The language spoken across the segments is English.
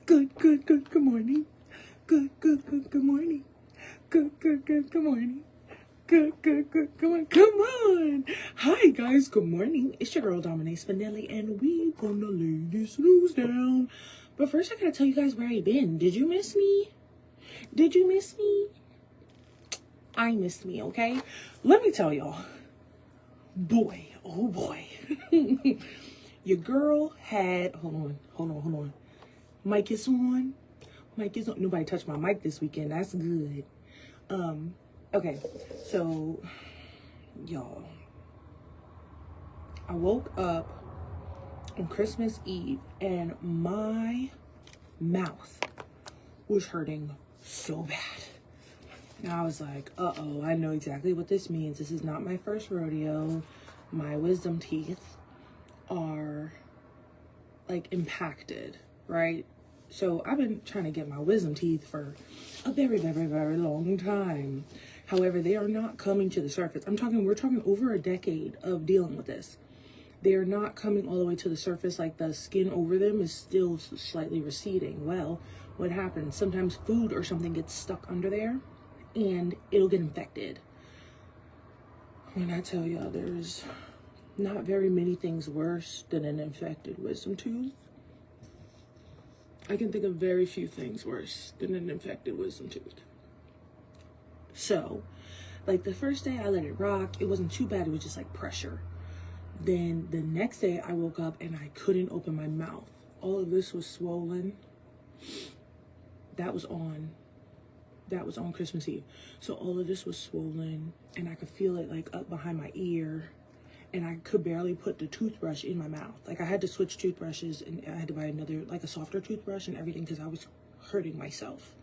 Good morning. Good morning. Good morning. Good morning. Come on. Hi, guys. Good morning. It's your girl, Dominique Spinelli, and we gonna lay this news down. But first, I gotta tell you guys where I been. Did you miss me? Did you miss me? I missed me, okay? Let me tell y'all. Boy, oh boy. Your girl had, hold on. Mic is on. Nobody touched my mic this weekend. That's good. Okay. So, y'all, I woke up on Christmas Eve and my mouth was hurting so bad. And I was like, uh-oh, I know exactly what this means. This is not my first rodeo. My wisdom teeth are like impacted, right? So I've been trying to get my wisdom teeth for a very, very, very long time. However, they are not coming to the surface. We're talking over a decade of dealing with this. They are not coming all the way to the surface. Like the skin over them is still slightly receding. Well, what happens? Sometimes food or something gets stuck under there and it'll get infected. When I tell y'all, there's not very many things worse than an infected wisdom tooth. I can think of very few things worse than an infected wisdom tooth. So, like the first day I let it rock, it wasn't too bad. It was just like pressure. Then the next day I woke up and I couldn't open my mouth. All of this was swollen. That was on Christmas Eve. So all of this was swollen and I could feel it like up behind my ear. And I could barely put the toothbrush in my mouth. Like I had to switch toothbrushes and I had to buy another, like a softer toothbrush and everything because I was hurting myself.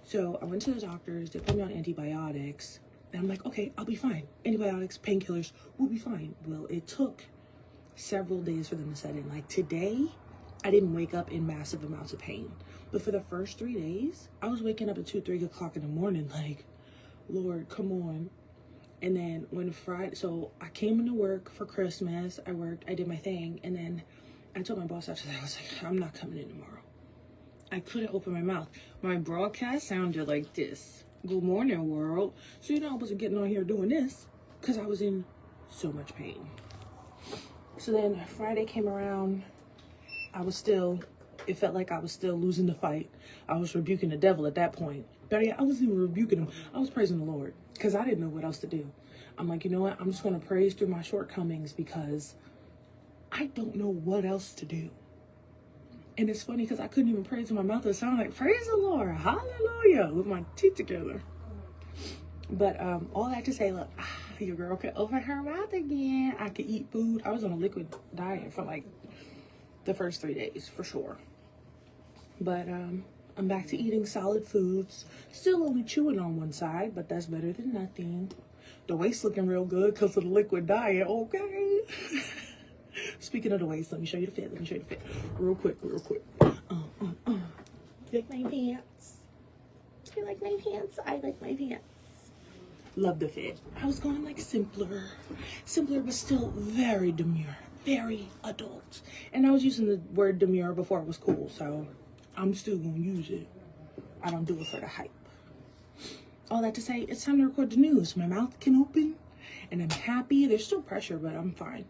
So I went to the doctors, they put me on antibiotics. And I'm like, okay, I'll be fine. Antibiotics, painkillers, we'll be fine. Well, it took several days for them to set in. Like today, I didn't wake up in massive amounts of pain. But for the first 3 days, I was waking up at 3 o'clock in the morning like, Lord, come on. And then when Friday, so I came into work for Christmas, I worked, I did my thing. And then I told my boss after that, I was like, I'm not coming in tomorrow. I couldn't open my mouth. My broadcast sounded like this. Good morning, world. So, you know, I wasn't getting on here doing this because I was in so much pain. So then Friday came around. It felt like I was still losing the fight. I was rebuking the devil at that point. But yeah, I wasn't even rebuking him. I was praising the Lord because I didn't know what else to do. I'm like, you know what? I'm just going to praise through my shortcomings because I don't know what else to do. And it's funny because I couldn't even praise in my mouth. It sounded like, praise the Lord, hallelujah, with my teeth together. But all that to say, look, your girl could open her mouth again. I could eat food. I was on a liquid diet for like the first 3 days for sure. But I'm back to eating solid foods. Still only chewing on one side, but that's better than nothing. The waist looking real good because of the liquid diet, okay? Speaking of the waist, let me show you the fit. Real quick. You like my pants? You like my pants? I like my pants. Love the fit. I was going like simpler, but still very demure, very adult. And I was using the word demure before it was cool, so I'm still gonna use it. I don't do it for the hype. All that to say, it's time to record the news. My mouth can open, and I'm happy. There's still pressure, but I'm fine.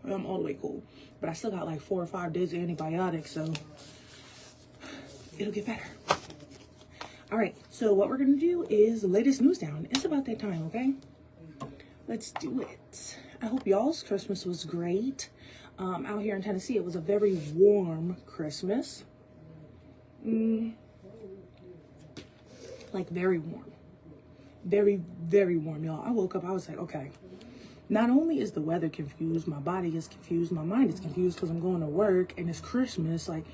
I'm all the way cool. But I still got like 4 or 5 days of antibiotics, so it'll get better. All right, so what we're gonna do is lay this news down. It's about that time, okay? Let's do it. I hope y'all's Christmas was great. Out here in Tennessee, it was a very warm Christmas. Like very warm. Very, very warm, y'all. I woke up, I was like, okay. Not only is the weather confused, my body is confused, my mind is confused because I'm going to work and it's Christmas. Like,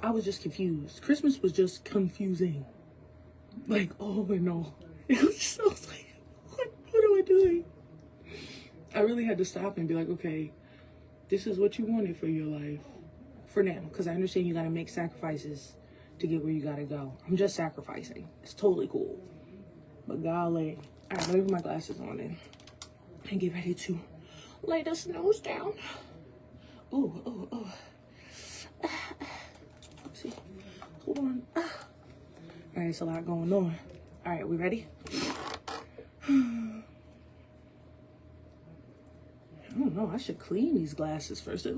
I was just confused. Christmas was just confusing. Like, all in all. I was like, what am I doing? I really had to stop and be like, okay, this is what you wanted for your life. For now. Because I understand you got to make sacrifices to get where you got to go. I'm just sacrificing. It's totally cool. But golly. All right, let me put my glasses on and get ready to lay the snows down. Ooh. See, right, it's a lot going on. All right, we ready? I don't know. I should clean these glasses first. Come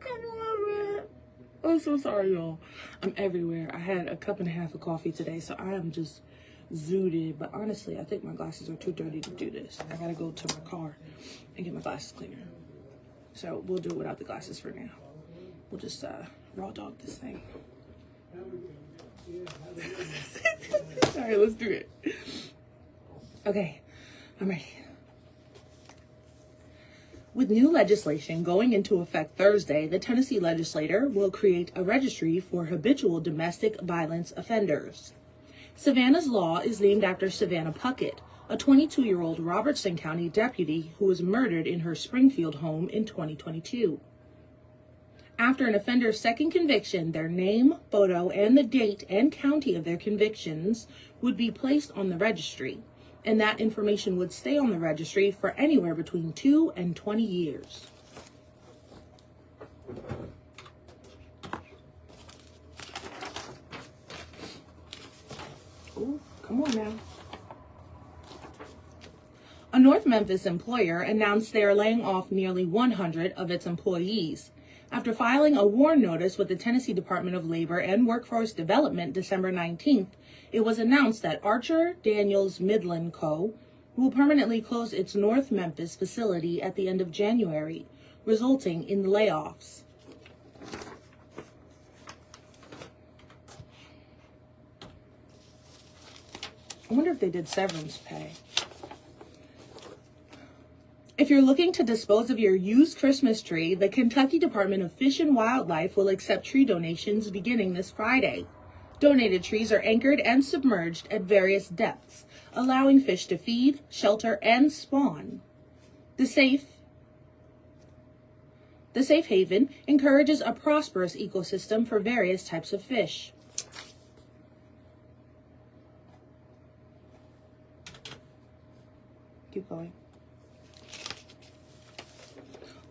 on, man. I'm so sorry, y'all. I'm everywhere. I had a cup and a half of coffee today, so I am just zooted. But honestly, I think my glasses are too dirty to do this. I gotta go to my car and get my glasses cleaner. So we'll do it without the glasses for now. We'll just raw dog this thing. All right, let's do it. Okay, I'm ready. With new legislation going into effect Thursday, the Tennessee legislature will create a registry for habitual domestic violence offenders. Savannah's law is named after Savannah Puckett, a 22-year-old Robertson County deputy who was murdered in her Springfield home in 2022. After an offender's second conviction, their name, photo, and the date and county of their convictions would be placed on the registry, and that information would stay on the registry for anywhere between 2 and 20 years. Oh, come on now. A North Memphis employer announced they are laying off nearly 100 of its employees. After filing a warn notice with the Tennessee Department of Labor and Workforce Development December 19th, it was announced that Archer Daniels Midland Co. will permanently close its North Memphis facility at the end of January, resulting in layoffs. I wonder if they did severance pay. If you're looking to dispose of your used Christmas tree, the Kentucky Department of Fish and Wildlife will accept tree donations beginning this Friday. Donated trees are anchored and submerged at various depths, allowing fish to feed, shelter, and spawn. The safe haven encourages a prosperous ecosystem for various types of fish. Keep going.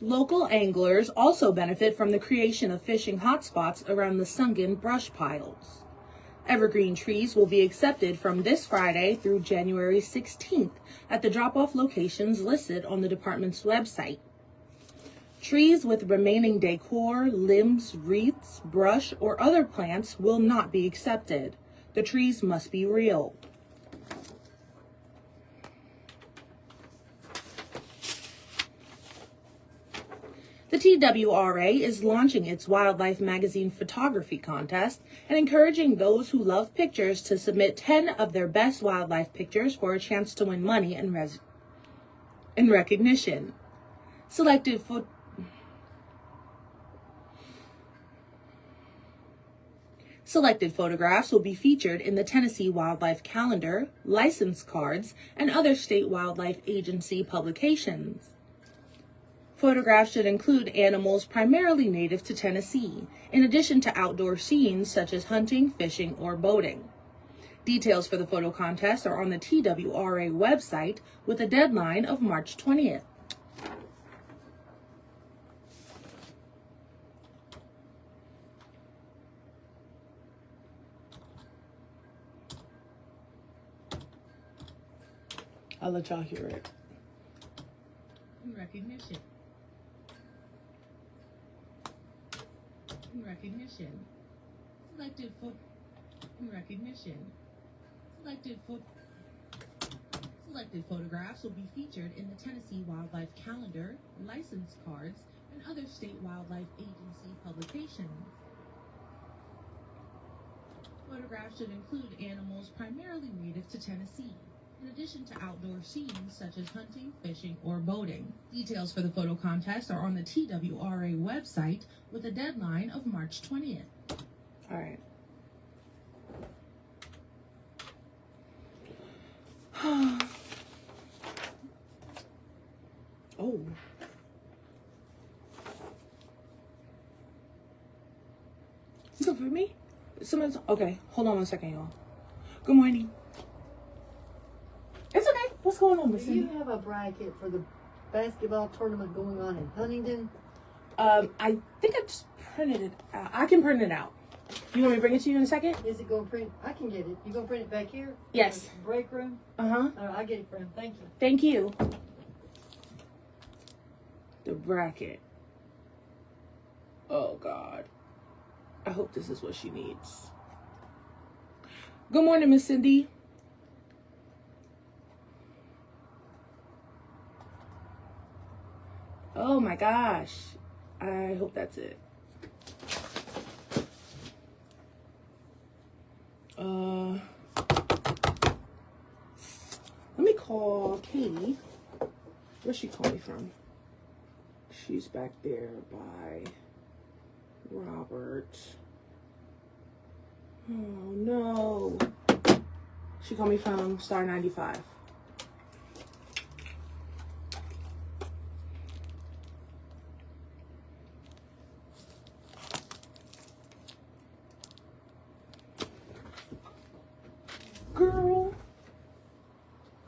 Local anglers also benefit from the creation of fishing hotspots around the sunken brush piles. Evergreen trees will be accepted from this Friday through January 16th at the drop-off locations listed on the department's website. Trees with remaining decor, limbs, wreaths, brush, or other plants will not be accepted. The trees must be real. The TWRA is launching its Wildlife Magazine photography contest and encouraging those who love pictures to submit 10 of their best wildlife pictures for a chance to win money and recognition. Selected photographs will be featured in the Tennessee Wildlife Calendar, license cards, and other state wildlife agency publications. Photographs should include animals primarily native to Tennessee, in addition to outdoor scenes such as hunting, fishing, or boating. Details for the photo contest are on the TWRA website with a deadline of March 20th. I'll let y'all hear it. Recognition. Selected photographs will be featured in the Tennessee Wildlife Calendar, license cards, and other state wildlife agency publications. Photographs should include animals primarily native to Tennessee, in addition to outdoor scenes such as hunting, fishing, or boating. Details for the photo contest are on the TWRA website with a deadline of March 20th. All right. Oh. You good for me? Someone's okay. Hold on one second, y'all. Good morning. It's okay. What's going on, Miss Do you have a bracket for the basketball tournament going on in Huntington? I think I just printed it out. I can print it out. You want me to bring it to you in a second? Is it going to print? I can get it. You going to print it back here? Yes. Break room? Uh-huh. I'll get it for him. Thank you. Thank you. The bracket. Oh, God. I hope this is what she needs. Good morning, Miss Cindy. Oh, my gosh. I hope that's it. Let me call Katie. Where's she calling me from? She's back there by Robert. Oh no. She called me from Star 95. Girl.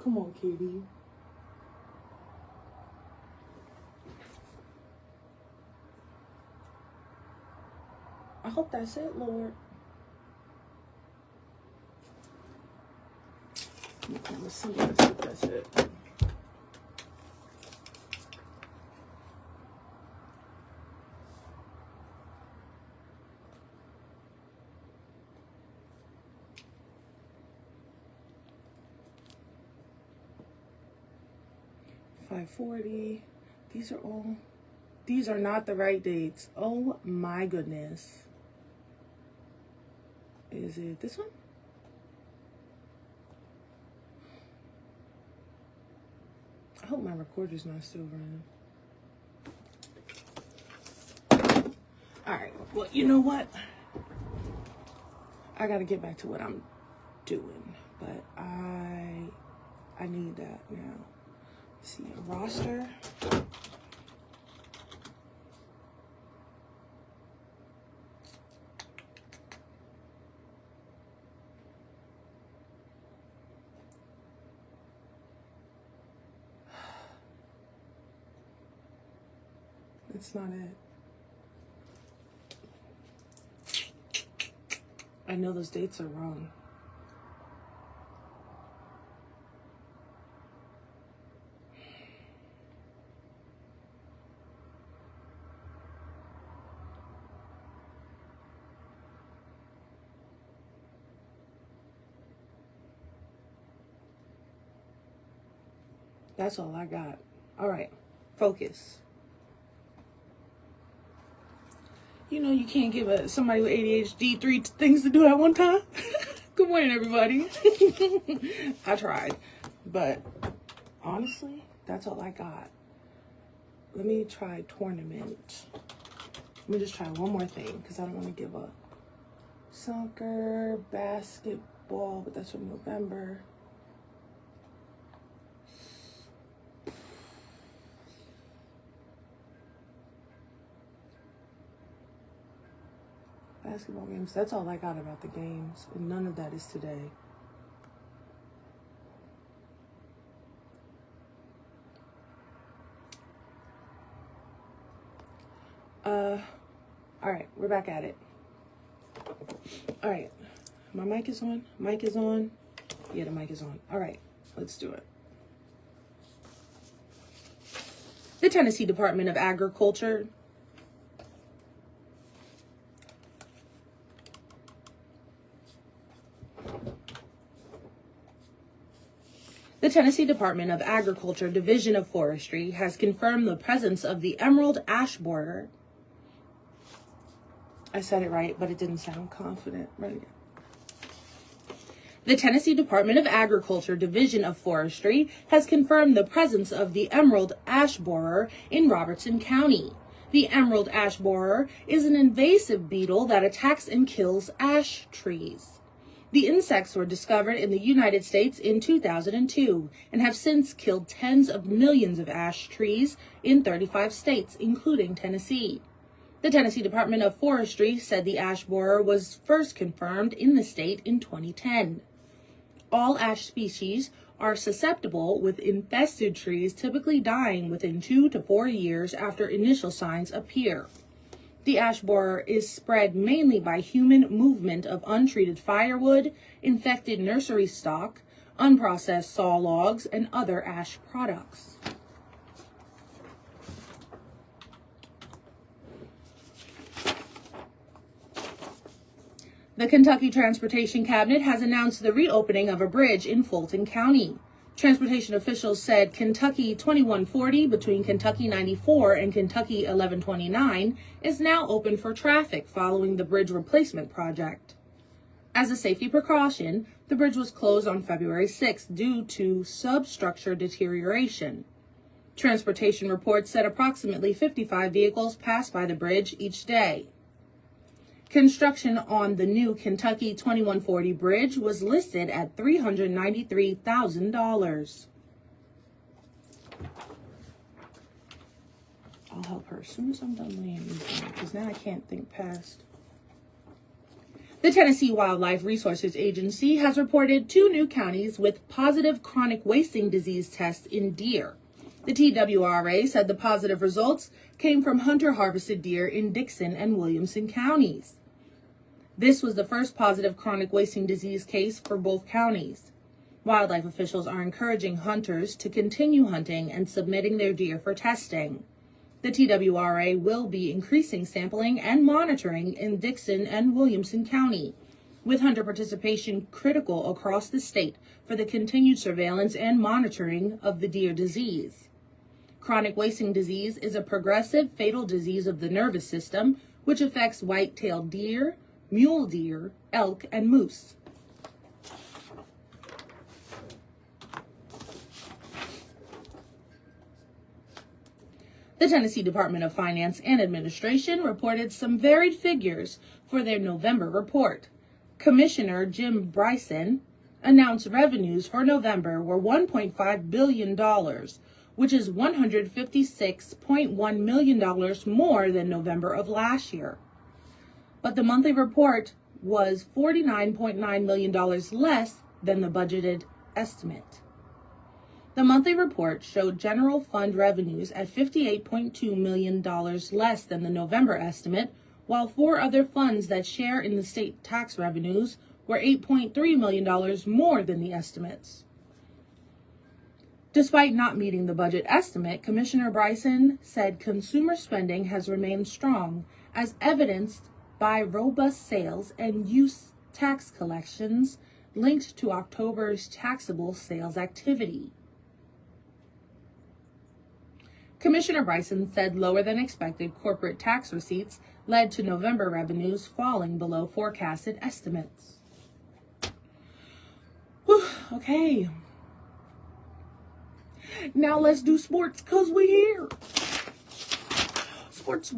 Come on, Katie. I hope that's it, Lord. Let's see if that's it. $540. These are not the right dates. Oh my goodness. Is it this one? I hope my recorder's not still running. Alright, well, you know what? I gotta get back to what I'm doing. But I need that now. Let's see, a roster. That's not it. I know those dates are wrong. That's all I got. All right, focus. You know you can't give somebody with ADHD 3 things to do at one time. Good morning, everybody. I tried, but honestly, that's all I got. Let me try tournament. Let me just try one more thing because I don't want to give up. Soccer, basketball, but that's from November. Basketball games. That's all I got about the games. And none of that is today. All right, we're back at it. All right, my mic is on. Mic is on. Yeah, the mic is on. All right, let's do it. The Tennessee Department of Agriculture The Tennessee Department of Agriculture Division of Forestry has confirmed the presence of the emerald ash borer. I said it right, but it didn't sound confident. Right again. The Tennessee Department of Agriculture Division of Forestry has confirmed the presence of the emerald ash borer in Robertson County. The emerald ash borer is an invasive beetle that attacks and kills ash trees. The insects were discovered in the United States in 2002 and have since killed tens of millions of ash trees in 35 states, including Tennessee. The Tennessee Department of Forestry said the ash borer was first confirmed in the state in 2010. All ash species are susceptible, with infested trees typically dying within 2 to 4 years after initial signs appear. The ash borer is spread mainly by human movement of untreated firewood, infected nursery stock, unprocessed saw logs, and other ash products. The Kentucky Transportation Cabinet has announced the reopening of a bridge in Fulton County. Transportation officials said Kentucky 2140 between Kentucky 94 and Kentucky 1129 is now open for traffic following the bridge replacement project. As a safety precaution, the bridge was closed on February 6 due to substructure deterioration. Transportation reports said approximately 55 vehicles pass by the bridge each day. Construction on the new Kentucky 2140 bridge was listed at $393,000. I'll help her as soon as I'm done laying these down, because now I can't think past. The Tennessee Wildlife Resources Agency has reported 2 new counties with positive chronic wasting disease tests in deer. The TWRA said the positive results came from hunter-harvested deer in Dixon and Williamson counties. This was the first positive chronic wasting disease case for both counties. Wildlife officials are encouraging hunters to continue hunting and submitting their deer for testing. The TWRA will be increasing sampling and monitoring in Dixon and Williamson County, with hunter participation critical across the state for the continued surveillance and monitoring of the deer disease. Chronic wasting disease is a progressive fatal disease of the nervous system, which affects white-tailed deer, mule deer, elk, and moose. The Tennessee Department of Finance and Administration reported some varied figures for their November report. Commissioner Jim Bryson announced revenues for November were $1.5 billion, which is $156.1 million more than November of last year. But the monthly report was $49.9 million less than the budgeted estimate. The monthly report showed general fund revenues at $58.2 million less than the November estimate, while 4 other funds that share in the state tax revenues were $8.3 million more than the estimates. Despite not meeting the budget estimate, Commissioner Bryson said consumer spending has remained strong, as evidenced by robust sales and use tax collections linked to October's taxable sales activity. Commissioner Bryson said lower than expected corporate tax receipts led to November revenues falling below forecasted estimates. Whew, okay. Now let's do sports, cause we here. Sports.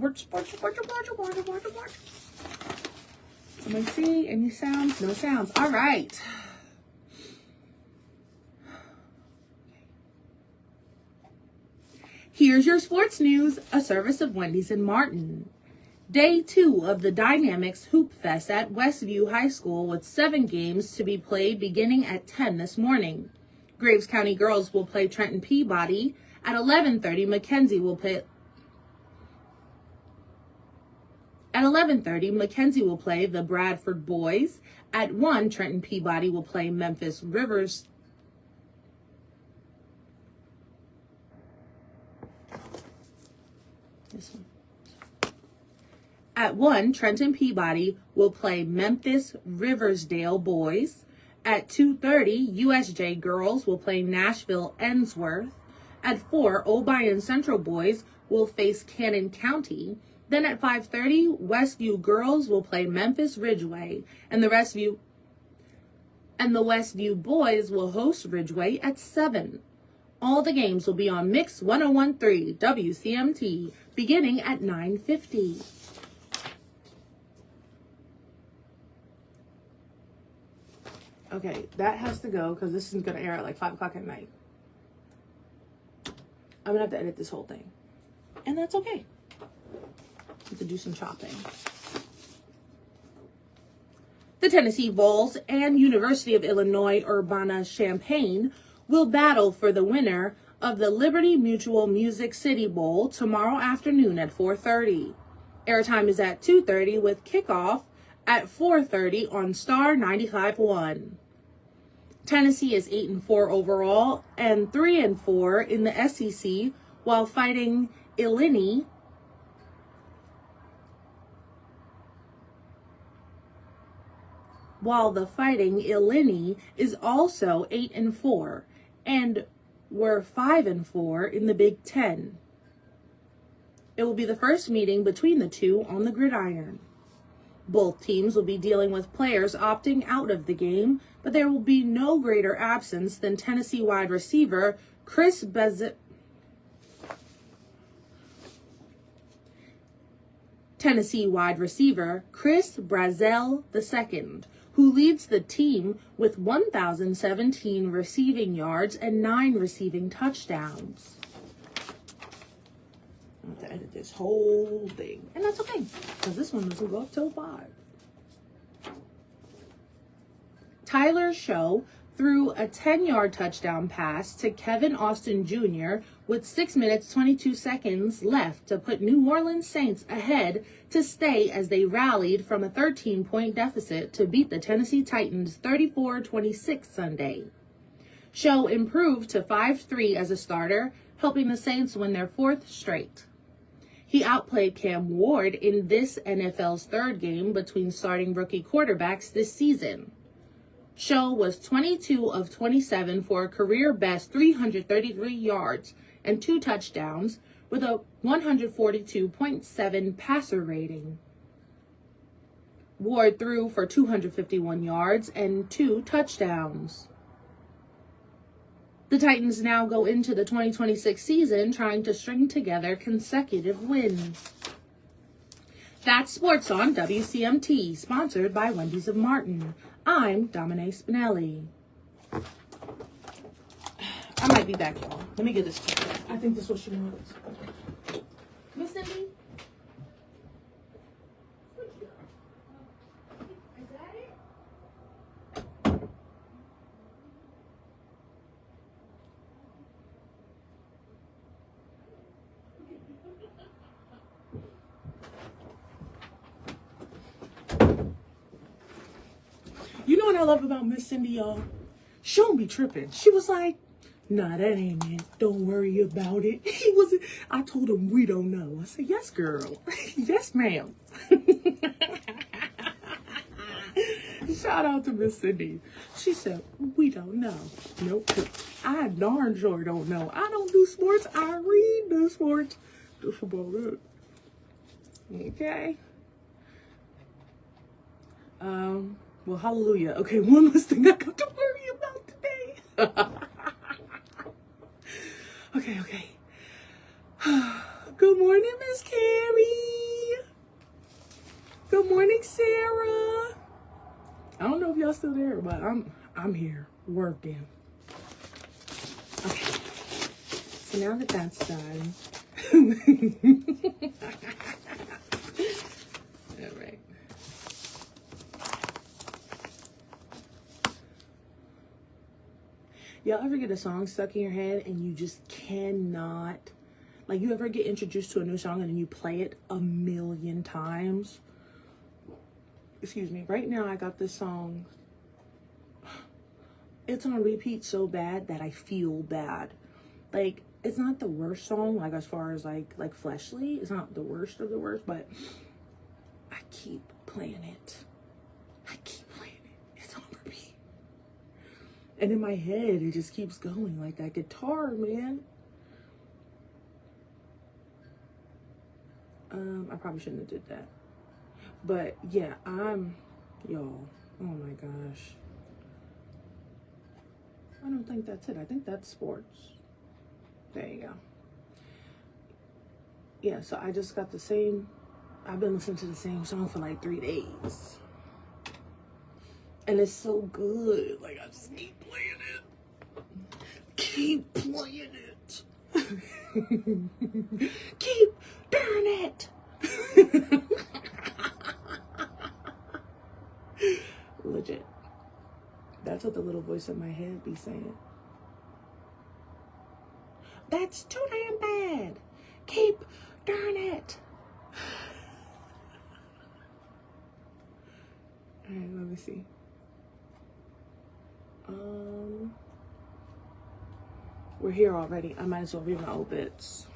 Let me see, any sounds? No sounds. All right. Here's your sports news, a service of Wendy's in Martin. Day 2 of the Dynamics Hoop Fest at Westview High School, with 7 games to be played beginning at 10 this morning. Graves County girls will play Trenton Peabody. At 11:30, Mackenzie will play. At 11:30, Mackenzie will play the Bradford boys. At 1, Trenton Peabody will play Memphis Rivers. This one. At 1, Trenton Peabody will play Memphis Riversdale boys. At 2:30, USJ girls will play Nashville Ensworth. At 4, Obion Central boys will face Cannon County. Then at 5:30, Westview girls will play Memphis Ridgeway, and the Westview boys will host Ridgeway at 7. All the games will be on Mix 101.3 WCMT beginning at 9:50. Okay, that has to go because this is going to air at like 5 o'clock at night. I'm going to have to edit this whole thing. And that's okay. I have to do some chopping. The Tennessee Vols and University of Illinois Urbana-Champaign will battle for the winner of the Liberty Mutual Music City Bowl tomorrow afternoon at 4:30. Airtime is at 2:30 with kickoff at 4:30 on Star 95.1. Tennessee is 8-4 overall and 3-4 in the SEC while fighting Illini is also 8-4 and were 5-4 in the Big Ten. It will be the first meeting between the two on the gridiron. Both teams will be dealing with players opting out of the game, but there will be no greater absence than Tennessee wide receiver Chris Brazzell II, who leads the team with 1,017 receiving yards and 9 receiving touchdowns. I have to edit this whole thing. And that's okay, because this one doesn't go up till 5. Tyler Show threw a 10-yard touchdown pass to Kevin Austin Jr. with 6 minutes 22 seconds left to put New Orleans Saints ahead to stay as they rallied from a 13-point deficit to beat the Tennessee Titans 34-26 Sunday. Show improved to 5-3 as a starter, helping the Saints win their 4th straight. He outplayed Cam Ward in this NFL's 3rd game between starting rookie quarterbacks this season. Show was 22 of 27 for a career-best 333 yards and 2 touchdowns with a 142.7 passer rating. Ward threw for 251 yards and 2 touchdowns. The Titans now go into the 2026 season trying to string together consecutive wins. That's Sports on WCMT, sponsored by Wendy's of Martin. I'm Dominique Spinelli. I might be back, y'all. Let me get this checked. I think this is what she wants. Miss Cindy? You know what I love about Miss Cindy, y'all? She don't be tripping. She was like, nah, that ain't it. Don't worry about it. I told him we don't know. I said, yes, girl. Yes, ma'am. Shout out to Miss Cindy. She said, we don't know. Nope. I darn sure don't know. I don't do sports. I read the sports. That's about it. Okay. Well, hallelujah. Okay, one less thing I got to worry about today. Okay. Good morning, Miss Carrie. Good morning, Sarah. I don't know if y'all still there, but I'm here working. Okay. So now that that's done. All right. Y'all ever get a song stuck in your head and you just cannot, like, you ever get introduced to a new song and then you play it a million times? Excuse me. Right now I got this song. It's on repeat so bad that I feel bad. Like, it's not the worst song, like, as far as like Fleshly. It's not the worst of the worst, but I keep playing it. It's on repeat. And in my head, it just keeps going, like that guitar, man. I probably shouldn't have did that. But yeah, y'all, oh my gosh. I don't think that's it. I think that's sports. There you go. Yeah, so I just got I've been listening to the same song for like 3 days. And it's so good. Like, I just keep playing it. Keep doing it. Legit. That's what the little voice in my head be saying. Alright, let me see. We're here already. I might as well read my obits.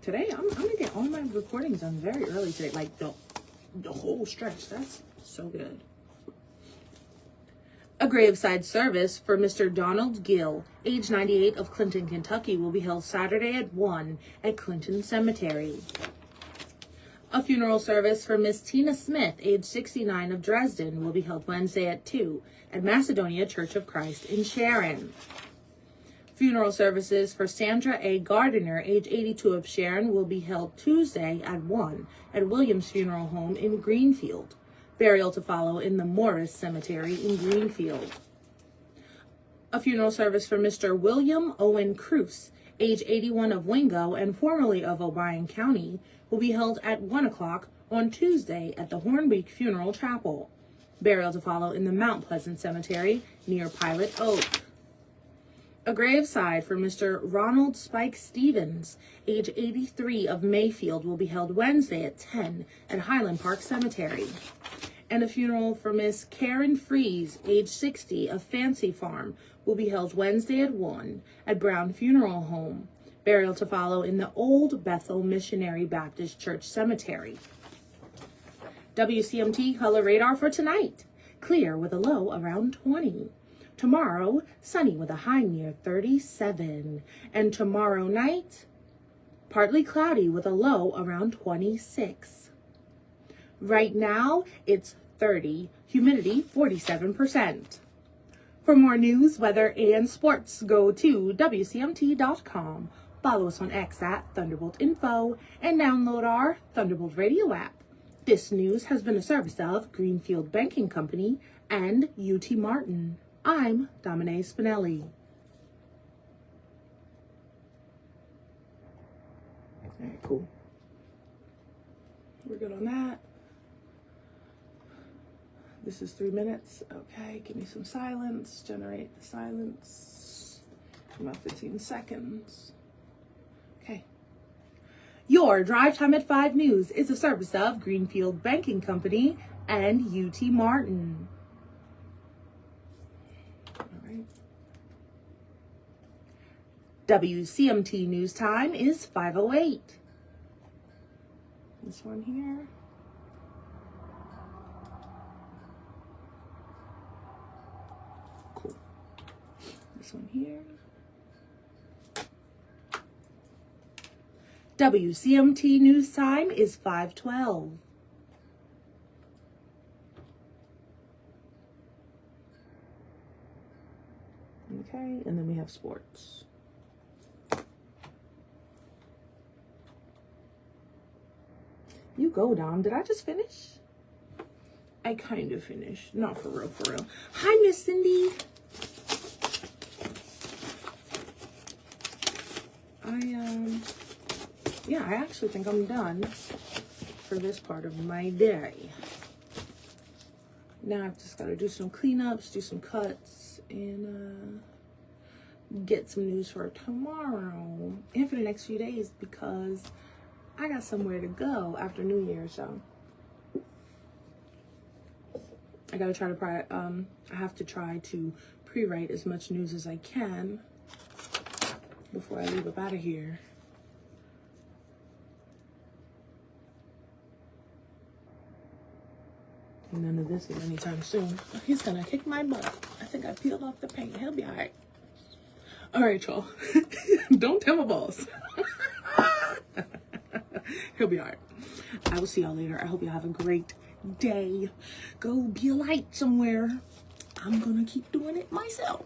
Today, I'm gonna get all my recordings done very early today. Like the whole stretch. That's so good. A graveside service for Mr. Donald Gill, age 98, of Clinton, Kentucky, will be held Saturday at 1 at Clinton Cemetery. A funeral service for Miss Tina Smith, age 69, of Dresden, will be held Wednesday at 2 at Macedonia Church of Christ in Sharon. Funeral services for Sandra A. Gardiner, age 82, of Sharon, will be held Tuesday at 1 at Williams Funeral Home in Greenfield. Burial to follow in the Morris Cemetery in Greenfield. A funeral service for Mr. William Owen Cruz, age 81, of Wingo and formerly of O'Brien County, will be held at 1 o'clock on Tuesday at the Hornbeak Funeral Chapel. Burial to follow in the Mount Pleasant Cemetery near Pilot Oak. A graveside for Mr. Ronald Spike Stevens, age 83, of Mayfield, will be held Wednesday at 10 at Highland Park Cemetery. And a funeral for Miss Karen Fries, age 60, of Fancy Farm, will be held Wednesday at 1 at Brown Funeral Home. Burial to follow in the Old Bethel Missionary Baptist Church Cemetery. WCMT color radar for tonight. Clear with a low around 20. Tomorrow, sunny with a high near 37. And tomorrow night, partly cloudy with a low around 26. Right now, it's 30, humidity 47%. For more news, weather, and sports, go to WCMT.com. Follow us on X at Thunderbolt Info and download our Thunderbolt Radio app. This news has been a service of Greenfield Banking Company and UT Martin. I'm Domine Spinelli. All right, cool. We're good on that. This is 3 minutes. Okay, give me some silence. Generate the silence. About 15 seconds. Okay. Your Drive Time at 5 News is a service of Greenfield Banking Company and UT Martin. All right. WCMT News Time is 5:08. This one here. Cool. This one here. WCMT News Time is 5:12. Okay, and then we have sports. You go, Dom. Did I just finish? I kind of finished. Not for real, for real. Hi, Miss Cindy. Yeah, I actually think I'm done for this part of my day. Now I've just got to do some cleanups, do some cuts, and get some news for tomorrow and for the next few days because I got somewhere to go after New Year, so I gotta try to I have to try to pre-write as much news as I can before I leave up out of here. None of this is anytime soon. He's gonna kick my butt. I think I peeled off the paint. He'll be all right. All right, y'all. Don't tell my boss. He'll be all right. I will see y'all later. I hope y'all have a great day. Go be a light somewhere. I'm gonna keep doing it myself.